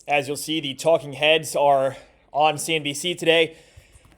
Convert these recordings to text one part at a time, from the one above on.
As you'll see, the talking heads are on CNBC today.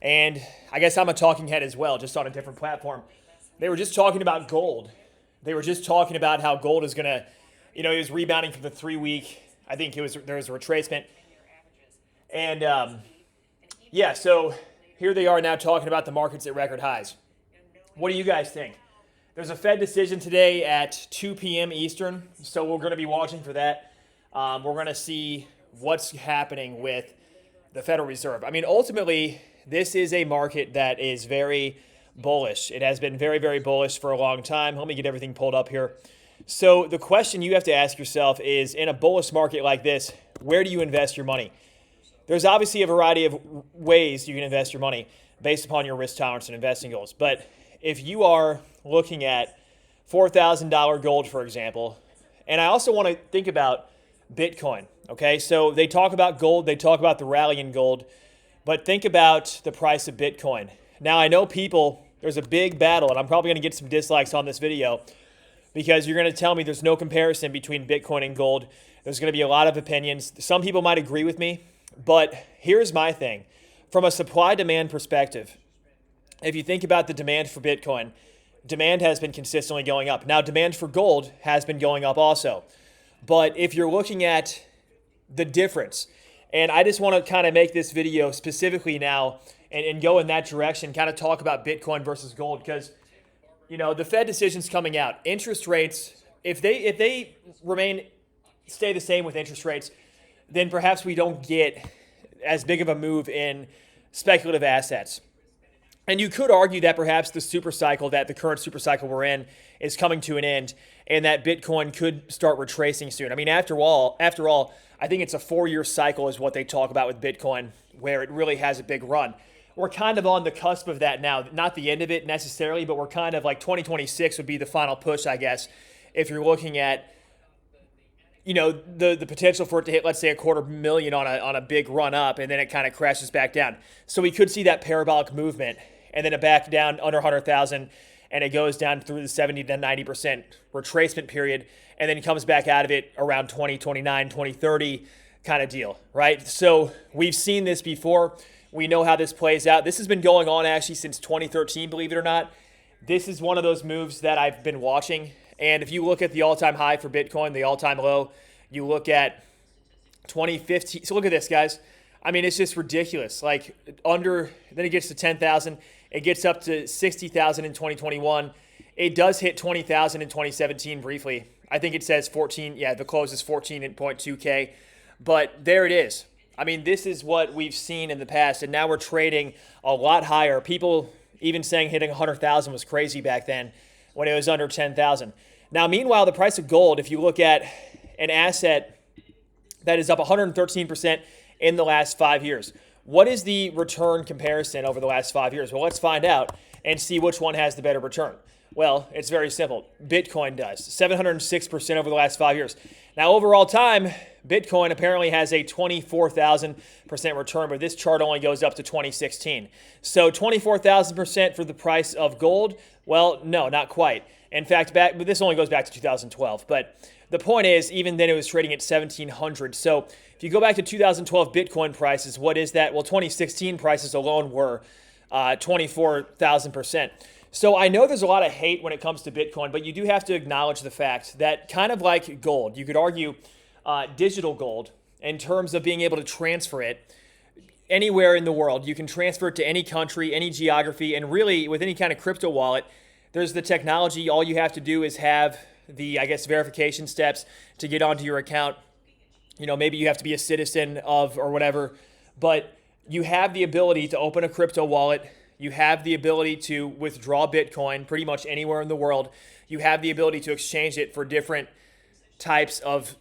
And I guess I'm a talking head as well, just on a different platform. They were just talking about gold. They were just talking about how gold is going to, it was rebounding from the 3-week. I think there was a retracement. And so here they are now talking about the markets at record highs. What do you guys think? There's a Fed decision today at 2 p.m. Eastern, so we're going to be watching for that. We're going to see what's happening with the Federal Reserve. I mean, ultimately, this is a market that is very bullish. It has been very, very bullish for a long time. Let me get everything pulled up here. So the question you have to ask yourself is, in a bullish market like this, where do you invest your money? There's obviously a variety of ways you can invest your money based upon your risk tolerance and investing goals. But if you are looking at $4,000 gold, for example, and I also want to think about Bitcoin, okay? So they talk about gold, they talk about the rally in gold, but think about the price of Bitcoin. Now, I know there's a big battle, and I'm probably going to get some dislikes on this video because you're going to tell me there's no comparison between Bitcoin and gold. There's going to be a lot of opinions. Some people might agree with me, but here's my thing. From a supply-demand perspective, if you think about the demand for Bitcoin, demand has been consistently going up. Now, demand for gold has been going up also. But if you're looking at the difference, and I just want to kind of make this video specifically now and go in that direction, kind of talk about Bitcoin versus gold, because, the Fed decision's coming out. Interest rates, if they stay the same with interest rates, then perhaps we don't get as big of a move in speculative assets. And you could argue that perhaps the current super cycle we're in is coming to an end and that Bitcoin could start retracing soon. I mean, after all, I think it's a 4-year cycle is what they talk about with Bitcoin, where it really has a big run. We're kind of on the cusp of that now, not the end of it necessarily, but we're kind of like 2026 would be the final push, I guess, if you're looking at the potential for it to hit, let's say, 250,000 on a big run up, and then it kind of crashes back down. So we could see that parabolic movement, and then it back down under 100,000, and it goes down through the 70 to 90% retracement period, and then comes back out of it around 2029, 2030 kind of deal, right? So we've seen this before. We know how this plays out. This has been going on actually since 2013, believe it or not. This is one of those moves that I've been watching. And if you look at the all-time high for Bitcoin, the all-time low, you look at 2015. So look at this, guys. I mean, it's just ridiculous. Like then it gets to 10,000. It gets up to 60,000 in 2021. It does hit 20,000 in 2017 briefly. I think it says 14. Yeah, the close is 14.2K. But there it is. I mean, this is what we've seen in the past, and now we're trading a lot higher. People even saying hitting 100,000 was crazy back then when it was under 10,000. Now, meanwhile, the price of gold, if you look at an asset that is up 113% in the last 5 years, what is the return comparison over the last 5 years? Well, let's find out and see which one has the better return. Well, it's very simple. Bitcoin does 706% over the last 5 years. Now, overall time, Bitcoin apparently has a 24,000% return, but this chart only goes up to 2016. So 24,000% for the price of gold? Well, no, not quite. In fact, but this only goes back to 2012. But the point is, even then it was trading at 1,700. So if you go back to 2012 Bitcoin prices, what is that? Well, 2016 prices alone were 24,000%. So I know there's a lot of hate when it comes to Bitcoin, but you do have to acknowledge the fact that, kind of like gold, you could argue digital gold in terms of being able to transfer it anywhere in the world. You can transfer it to any country, any geography, and really with any kind of crypto wallet, there's the technology. All you have to do is have the, verification steps to get onto your account. Maybe you have to be a citizen of or whatever, but you have the ability to open a crypto wallet. You have the ability to withdraw Bitcoin pretty much anywhere in the world. You have the ability to exchange it for different types of,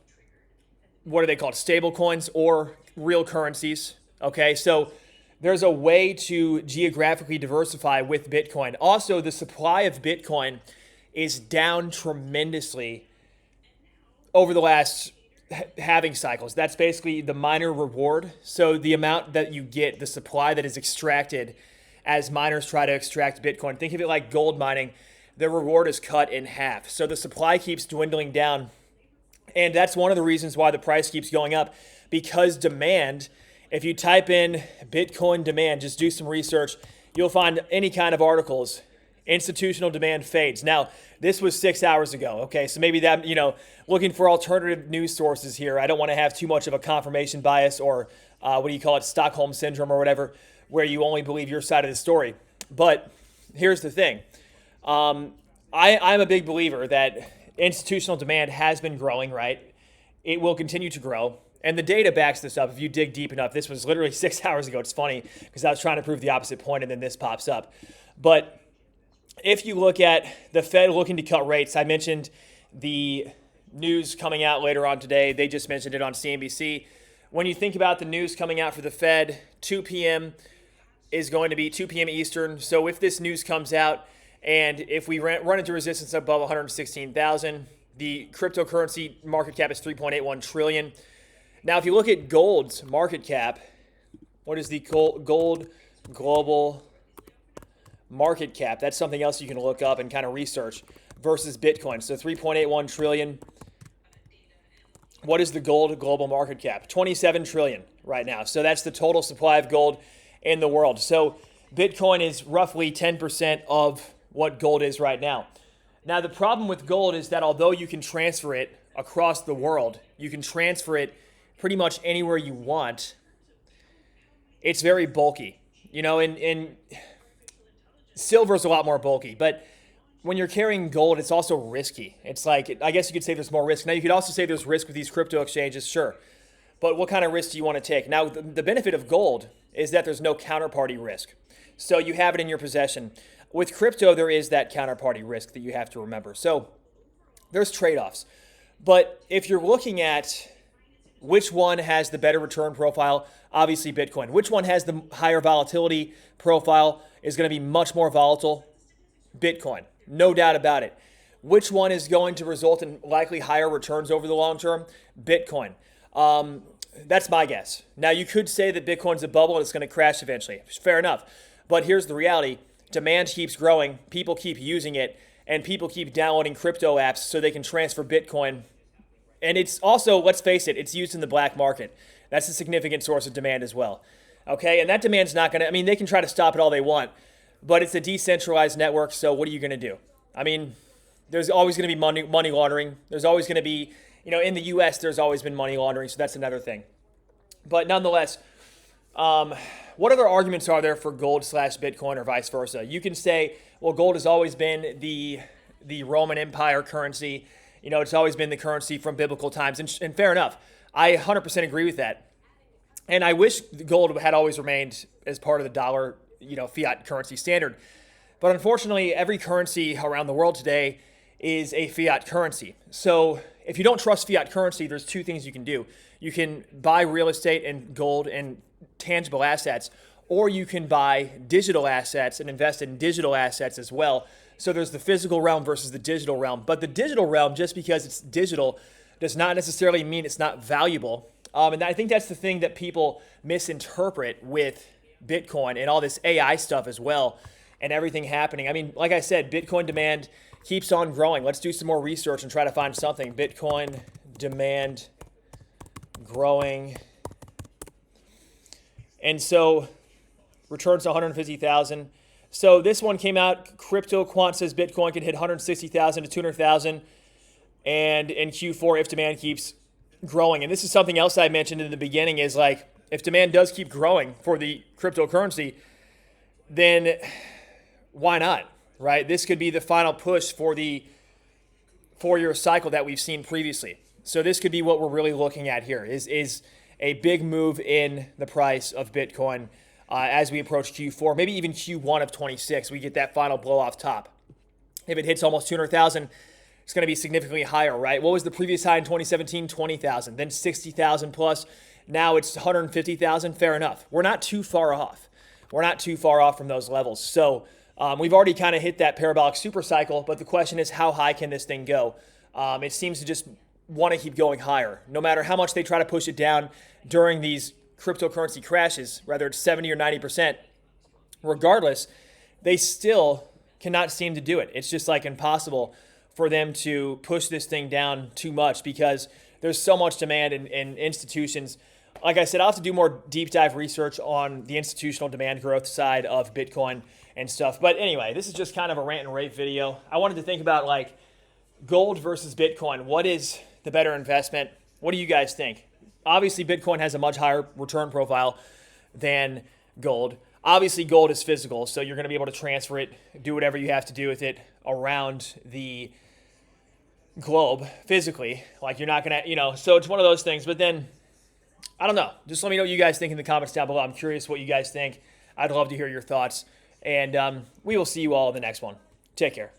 what are they called, stable coins or real currencies. Okay, so there's a way to geographically diversify with Bitcoin. Also, the supply of Bitcoin is down tremendously over the last halving cycles. That's basically the miner reward. So the amount that you get, the supply that is extracted as miners try to extract Bitcoin. Think of it like gold mining. The reward is cut in half. So the supply keeps dwindling down. And that's one of the reasons why the price keeps going up, because demand, if you type in Bitcoin demand, just do some research, you'll find any kind of articles. Institutional demand fades. Now, this was 6 hours ago. Okay, so maybe that, looking for alternative news sources here. I don't want to have too much of a confirmation bias or what do you call it, Stockholm syndrome or whatever, where you only believe your side of the story. But here's the thing. I'm a big believer that institutional demand has been growing, right? It will continue to grow. And the data backs this up. If you dig deep enough, this was literally 6 hours ago. It's funny because I was trying to prove the opposite point and then this pops up. But if you look at the Fed looking to cut rates, I mentioned the news coming out later on today. They just mentioned it on CNBC. When you think about the news coming out for the Fed, 2 p.m. is going to be 2 p.m. Eastern. So if this news comes out and if we run into resistance above 116,000, the cryptocurrency market cap is 3.81 trillion. Now, if you look at gold's market cap, what is the gold global market cap? That's something else you can look up and kind of research versus Bitcoin. So 3.81 trillion. What is the gold global market cap? 27 trillion right now. So that's the total supply of gold in the world. So Bitcoin is roughly 10% of what gold is right now. Now, the problem with gold is that although you can transfer it across the world, you can transfer it pretty much anywhere you want, it's very bulky. And silver's a lot more bulky, but when you're carrying gold, it's also risky. It's like, I guess you could say there's more risk. Now, you could also say there's risk with these crypto exchanges, sure. But what kind of risk do you want to take? Now, the benefit of gold is that there's no counterparty risk. So you have it in your possession. With crypto, there is that counterparty risk that you have to remember. So there's trade-offs. But if you're looking at which one has the better return profile, obviously Bitcoin. Which one has the higher volatility profile, is going to be much more volatile? Bitcoin, no doubt about it. Which one is going to result in likely higher returns over the long term? Bitcoin. That's my guess. Now, you could say that Bitcoin's a bubble and it's going to crash eventually. Fair enough. But here's the reality. Demand keeps growing. People keep using it. And people keep downloading crypto apps so they can transfer Bitcoin. And it's also, let's face it, it's used in the black market. That's a significant source of demand as well. Okay, and that demand's not going to, they can try to stop it all they want, but it's a decentralized network, so what are you going to do? There's always going to be money laundering. There's always going to be, in the U.S., there's always been money laundering, so that's another thing. But nonetheless, what other arguments are there for gold / Bitcoin or vice versa? You can say, well, gold has always been the Roman Empire currency. It's always been the currency from biblical times, and fair enough. I 100% agree with that. And I wish gold had always remained as part of the dollar, fiat currency standard. But unfortunately, every currency around the world today is a fiat currency. So if you don't trust fiat currency, there's two things you can do. You can buy real estate and gold and tangible assets, or you can buy digital assets and invest in digital assets as well. So there's the physical realm versus the digital realm. But the digital realm, just because it's digital, does not necessarily mean it's not valuable. And I think that's the thing that people misinterpret with Bitcoin and all this AI stuff as well and everything happening. Like I said, Bitcoin demand keeps on growing. Let's do some more research and try to find something. Bitcoin demand growing. And so returns to 150,000. So this one came out. Crypto Quant says Bitcoin can hit 160,000 to 200,000. And in Q4, if demand keeps growing. And this is something else I mentioned in the beginning is like, if demand does keep growing for the cryptocurrency, then why not, right? This could be the final push for the 4-year cycle that we've seen previously. So this could be what we're really looking at here is a big move in the price of Bitcoin as we approach Q4, maybe even Q1 of 26. We get that final blow off top. If it hits almost 200,000, it's going to be significantly higher, right? What was the previous high in 2017? 20,000, then 60,000 plus. Now it's 150,000. Fair enough. We're not too far off. We're not too far off from those levels. So we've already kind of hit that parabolic super cycle, but the question is, how high can this thing go? It seems to just want to keep going higher. No matter how much they try to push it down during these cryptocurrency crashes, whether it's 70 or 90%, regardless, they still cannot seem to do it. It's just like impossible for them to push this thing down too much because there's so much demand in institutions. Like I said, I'll have to do more deep dive research on the institutional demand growth side of Bitcoin and stuff. But anyway, this is just kind of a rant and rave video. I wanted to think about like gold versus Bitcoin. What is the better investment? What do you guys think? Obviously, Bitcoin has a much higher return profile than gold. Obviously, gold is physical, so you're going to be able to transfer it, do whatever you have to do with it around the globe physically. Like you're not going to, so it's one of those things. But then, I don't know. Just let me know what you guys think in the comments down below. I'm curious what you guys think. I'd love to hear your thoughts. And we will see you all in the next one. Take care.